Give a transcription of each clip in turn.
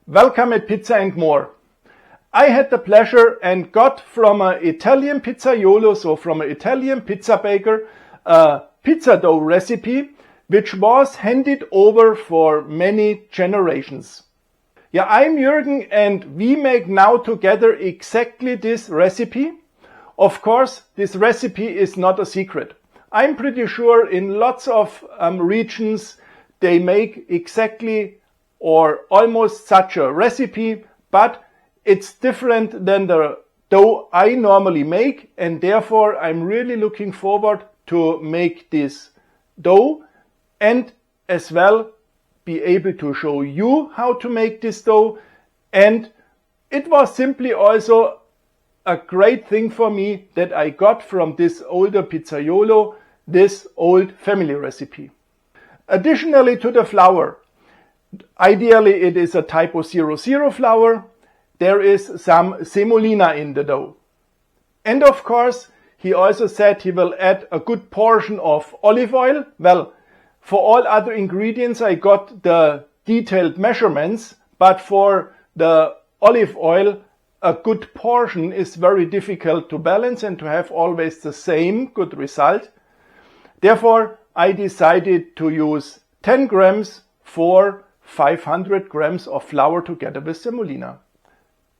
Welcome at Pizza and More. I had the pleasure and got from an Italian pizzaiolo, so from an Italian pizza baker, a pizza dough recipe which was handed over for many generations. Yeah, I'm Jürgen and we make now together exactly this recipe. Of course, this recipe is not a secret. I'm pretty sure in lots of regions they make exactly or almost such a recipe, but it's different than the dough I normally make, and therefore I'm really looking forward to make this dough and as well be able to show you how to make this dough. And it was simply also a great thing for me that I got from this older pizzaiolo this old family recipe. Additionally to the flour, ideally it is a Typo 00 flour, there is some semolina in the dough. And of course, he also said he will add a good portion of olive oil. Well, for all other ingredients I got the detailed measurements, but for the olive oil a good portion is very difficult to balance and to have always the same good result. Therefore, I decided to use 10 grams for 500 grams of flour together with semolina.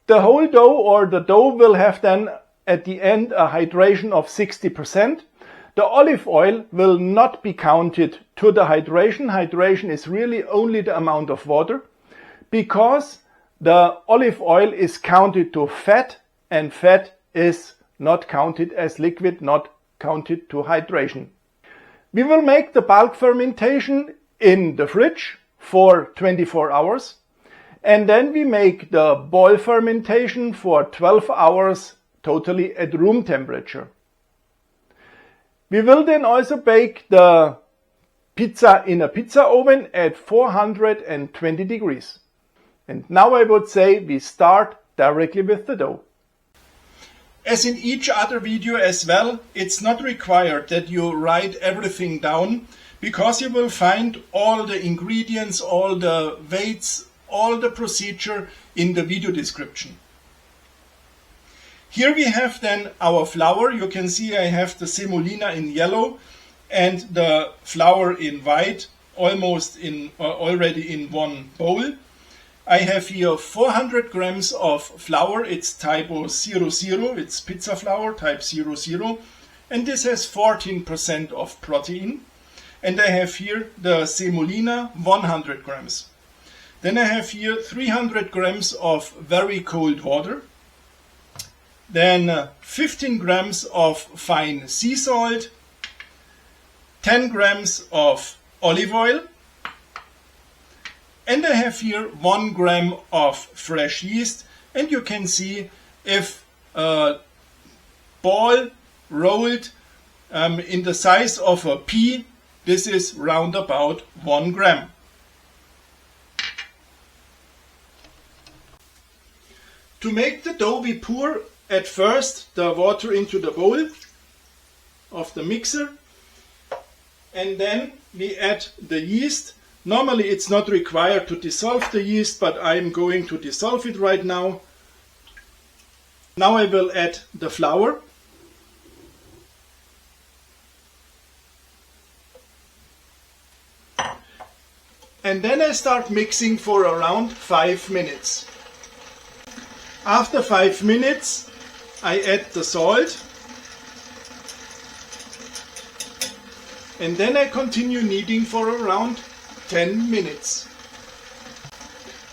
The whole dough or the dough will have then at the end a hydration of 60%. The olive oil will not be counted to the hydration. Hydration is really only the amount of water because the olive oil is counted to fat and fat is not counted as liquid, not counted to hydration. We will make the bulk fermentation in the fridge for 24 hours and then we make the ball fermentation for 12 hours totally at room temperature. We will then also bake the pizza in a pizza oven at 420 degrees. And now I would say we start directly with the dough. As in each other video as well, it's not required that you write everything down because you will find all the ingredients, all the weights, all the procedure in the video description. Here we have then our flour. You can see I have the semolina in yellow and the flour in white, already in one bowl. I have here 400 grams of flour. It's Typo 00, it's pizza flour type 00, and this has 14% of protein. And I have here the semolina 100 grams. Then I have here 300 grams of very cold water. Then 15 grams of fine sea salt, 10 grams of olive oil, and I have here 1 gram of fresh yeast. And you can see if a ball rolled in the size of a pea, this is round about 1 gram. To make the dough we pour at first the water into the bowl of the mixer and then we add the yeast. Normally it's not required to dissolve the yeast, but I'm going to dissolve it right now. Now I will add the flour. And then I start mixing for around 5 minutes. After 5 minutes I add the salt and then I continue kneading for around 10 minutes.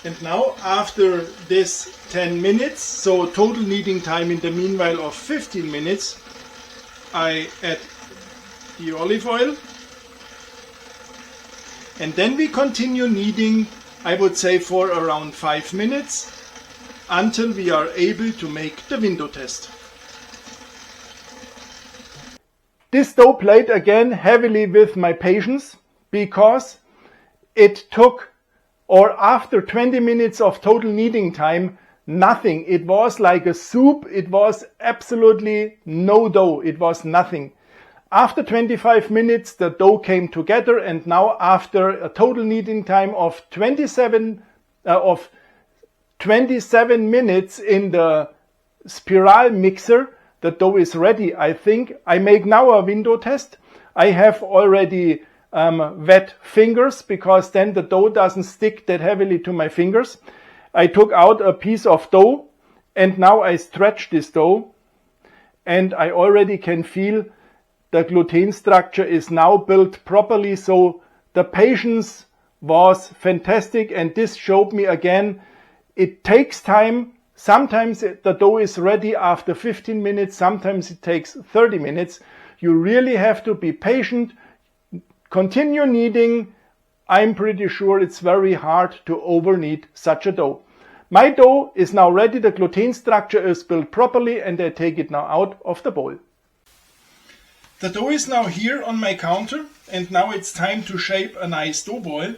And now after this 10 minutes, so total kneading time in the meanwhile of 15 minutes, I add the olive oil and then we continue kneading, I would say for around 5 minutes until we are able to make the window test. This dough played again heavily with my patience because it took, or after 20 minutes of total kneading time, nothing. It was like a soup. It was absolutely no dough. It was nothing. After 25 minutes the dough came together, and now after a total kneading time of 27 minutes in the spiral mixer. The dough is ready, I think. I make now a window test. I have already wet fingers because then the dough doesn't stick that heavily to my fingers. I took out a piece of dough and now I stretch this dough and I already can feel the gluten structure is now built properly. So the patience was fantastic, and this showed me again, it takes time. Sometimes the dough is ready after 15 minutes, sometimes it takes 30 minutes. You really have to be patient, continue kneading. I'm pretty sure it's very hard to over knead such a dough. My dough is now ready, the gluten structure is built properly, and I take it now out of the bowl. The dough is now here on my counter, and now it's time to shape a nice dough ball.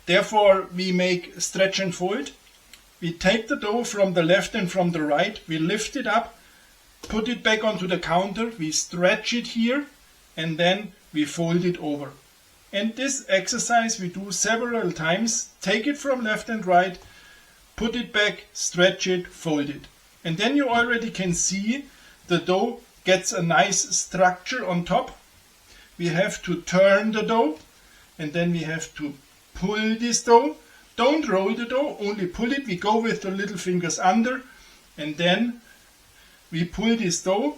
Therefore we make stretch and fold. We take the dough from the left and from the right, we lift it up, put it back onto the counter, we stretch it here, and then we fold it over. And this exercise we do several times. Take it from left and right, put it back, stretch it, fold it. And then you already can see the dough gets a nice structure on top. We have to turn the dough, and then we have to pull this dough. Don't roll the dough, only pull it. We go with the little fingers under, and then we pull this dough.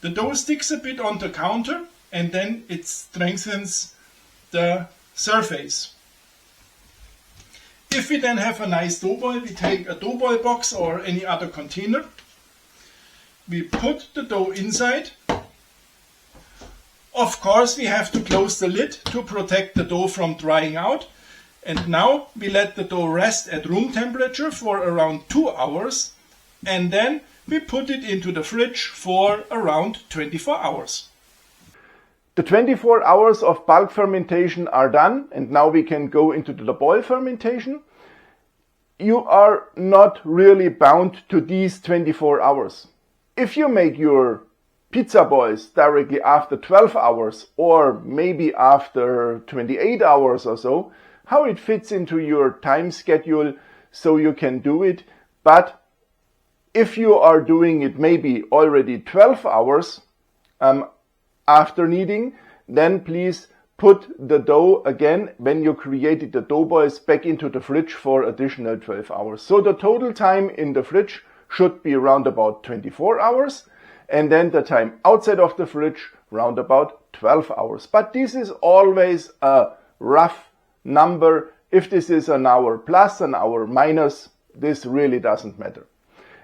The dough sticks a bit on the counter, and then it strengthens the surface. If we then have a nice dough ball, we take a dough ball box or any other container. We put the dough inside. Of course, we have to close the lid to protect the dough from drying out. And now we let the dough rest at room temperature for around 2 hours. And then we put it into the fridge for around 24 hours. The 24 hours of bulk fermentation are done, and now we can go into the ball fermentation. You are not really bound to these 24 hours. If you make your pizza balls directly after 12 hours or maybe after 28 hours or so, how it fits into your time schedule, so you can do it. But if you are doing it maybe already 12 hours after kneading, then please put the dough again, when you created the dough balls, back into the fridge for additional 12 hours. So the total time in the fridge should be around about 24 hours, and then the time outside of the fridge round about 12 hours. But this is always a rough number. If this is an hour plus, an hour minus, this really doesn't matter.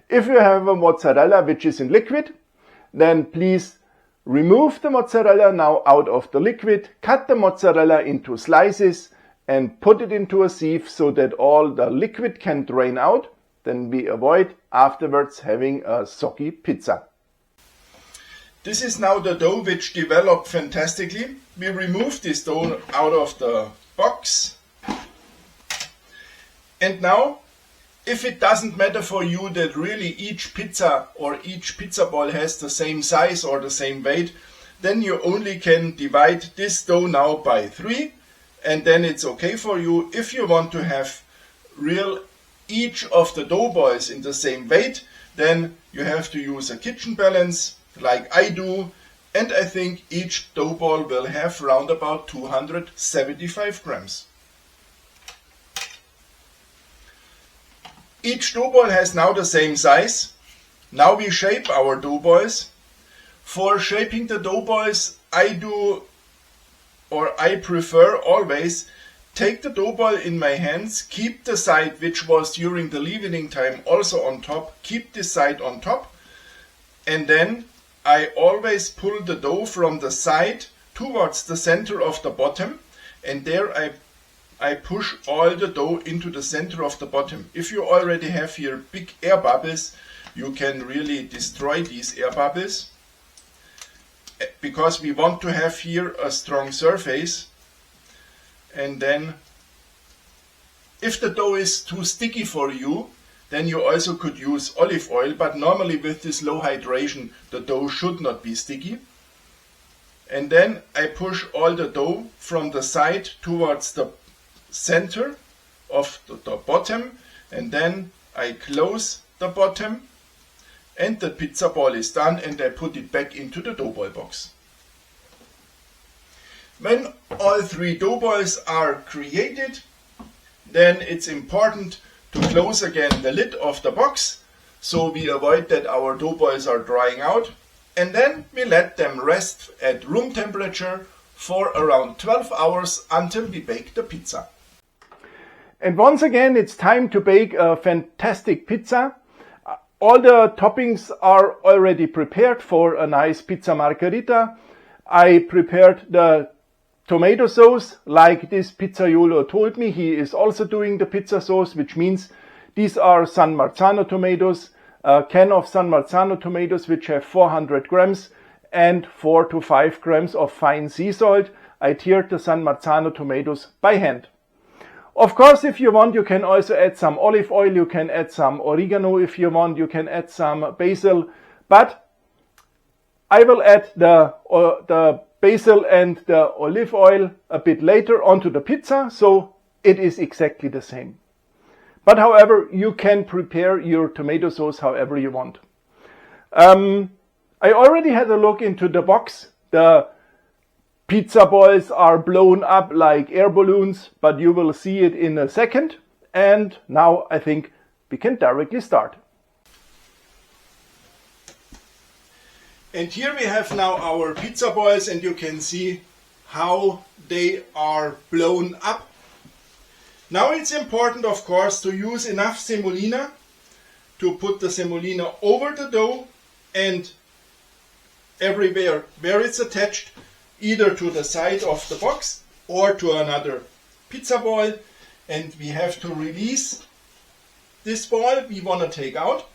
If you have a mozzarella which is in liquid, then please remove the mozzarella now out of the liquid, cut the mozzarella into slices and put it into a sieve so that all the liquid can drain out. Then we avoid afterwards having a soggy pizza. This is now the dough which developed fantastically. We remove this dough out of the box. And now, if it doesn't matter for you that really each pizza or each pizza ball has the same size or the same weight, then you only can divide this dough now by 3, and then it's okay for you. If you want to have each of the dough balls in the same weight, then you have to use a kitchen balance like I do, and I think each dough ball will have around about 275 grams. Each dough ball has now the same size. Now we shape our dough balls. For shaping the dough balls, I prefer always take the dough ball in my hands, keep the side which was during the leavening time also on top, keep this side on top, and then I always pull the dough from the side towards the center of the bottom, and there I push all the dough into the center of the bottom. If you already have here big air bubbles, you can really destroy these air bubbles, because we want to have here a strong surface. And then if the dough is too sticky for you, then you also could use olive oil, but normally with this low hydration the dough should not be sticky. And then I push all the dough from the side towards the center of the bottom, and then I close the bottom and the pizza ball is done, and I put it back into the dough ball box. When all 3 dough balls are created, then it's important to close again the lid of the box, so we avoid that our dough balls are drying out, and then we let them rest at room temperature for around 12 hours until we bake the pizza. And once again, it's time to bake a fantastic pizza. All the toppings are already prepared for a nice pizza margherita. I prepared the tomato sauce, like this pizzaiolo told me. He is also doing the pizza sauce, which means these are San Marzano tomatoes, a can of San Marzano tomatoes, which have 400 grams and 4 to 5 grams of fine sea salt. I tiered the San Marzano tomatoes by hand. Of course, if you want, you can also add some olive oil, you can add some oregano if you want, you can add some basil, but I will add the basil and the olive oil a bit later onto the pizza, so it is exactly the same. But however, you can prepare your tomato sauce however you want. I already had a look into the box. The pizza balls are blown up like air balloons, but you will see it in a second. And now I think we can directly start. And here we have now our pizza balls, and you can see how they are blown up. Now it's important, of course, to use enough semolina to put the semolina over the dough and everywhere where it's attached, either to the side of the box or to another pizza ball. And we have to release this ball we want to take out.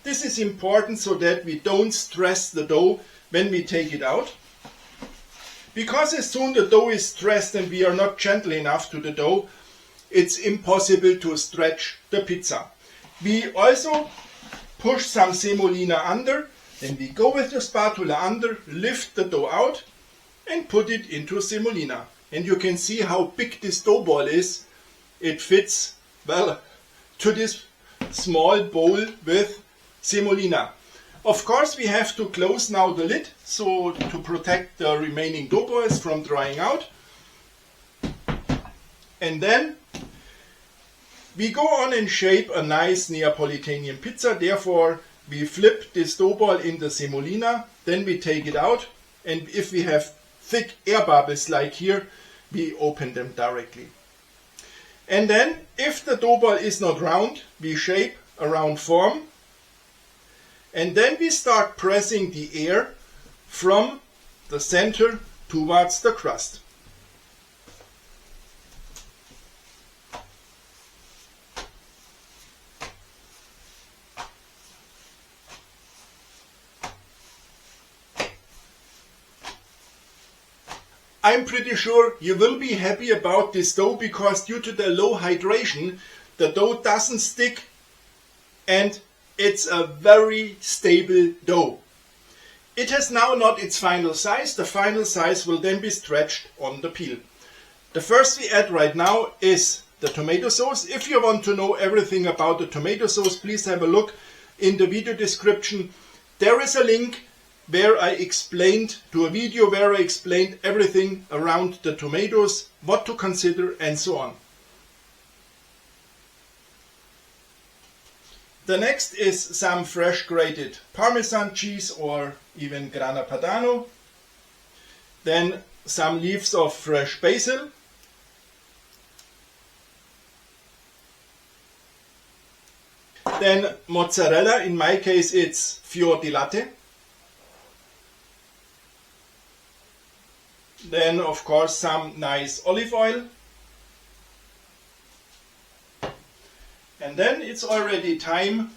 This is important so that we don't stress the dough when we take it out. Because as soon as the dough is stressed and we are not gentle enough to the dough, it's impossible to stretch the pizza. We also push some semolina under, then we go with the spatula under, lift the dough out and put it into semolina. And you can see how big this dough ball is. It fits well to this small bowl with semolina. Of course, we have to close now the lid, so to protect the remaining dough balls from drying out. And then we go on and shape a nice Neapolitan pizza. Therefore, we flip this dough ball in the semolina, then we take it out, and if we have thick air bubbles like here, we open them directly. And then, if the dough ball is not round, we shape a round form. And then we start pressing the air from the center towards the crust. I'm pretty sure you will be happy about this dough, because due to the low hydration, the dough doesn't stick and it's a very stable dough. It has now not its final size. The final size will then be stretched on the peel. The first we add right now is the tomato sauce. If you want to know everything about the tomato sauce, please have a look in the video description. There is a link where I explained everything around the tomatoes, what to consider and so on. The next is some fresh grated Parmesan cheese or even grana padano. Then some leaves of fresh basil. Then mozzarella, in my case it's fior di latte. Then of course some nice olive oil. And then it's already time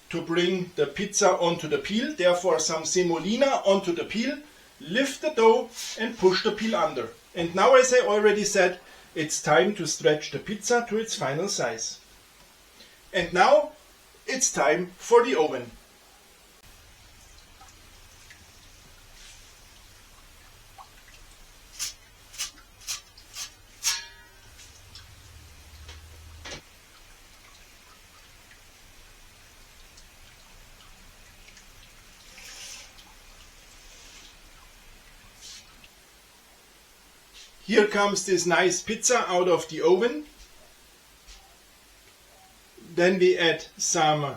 to bring the pizza onto the peel. Therefore some semolina onto the peel, lift the dough and push the peel under. And now, as I already said, it's time to stretch the pizza to its final size. And now it's time for the oven. Here comes this nice pizza out of the oven. Then we add some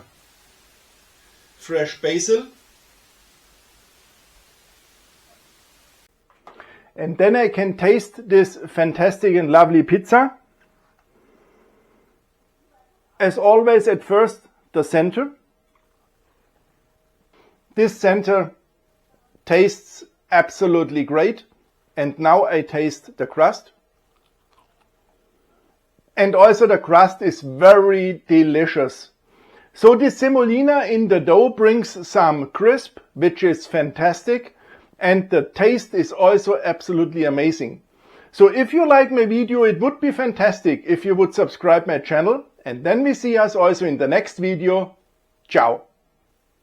fresh basil. And then I can taste this fantastic and lovely pizza. As always, at first, the center. This center tastes absolutely great. And now I taste the crust. And also the crust is very delicious. So the semolina in the dough brings some crisp, which is fantastic. And the taste is also absolutely amazing. So if you like my video, it would be fantastic if you would subscribe my channel. And then we see us also in the next video. Ciao.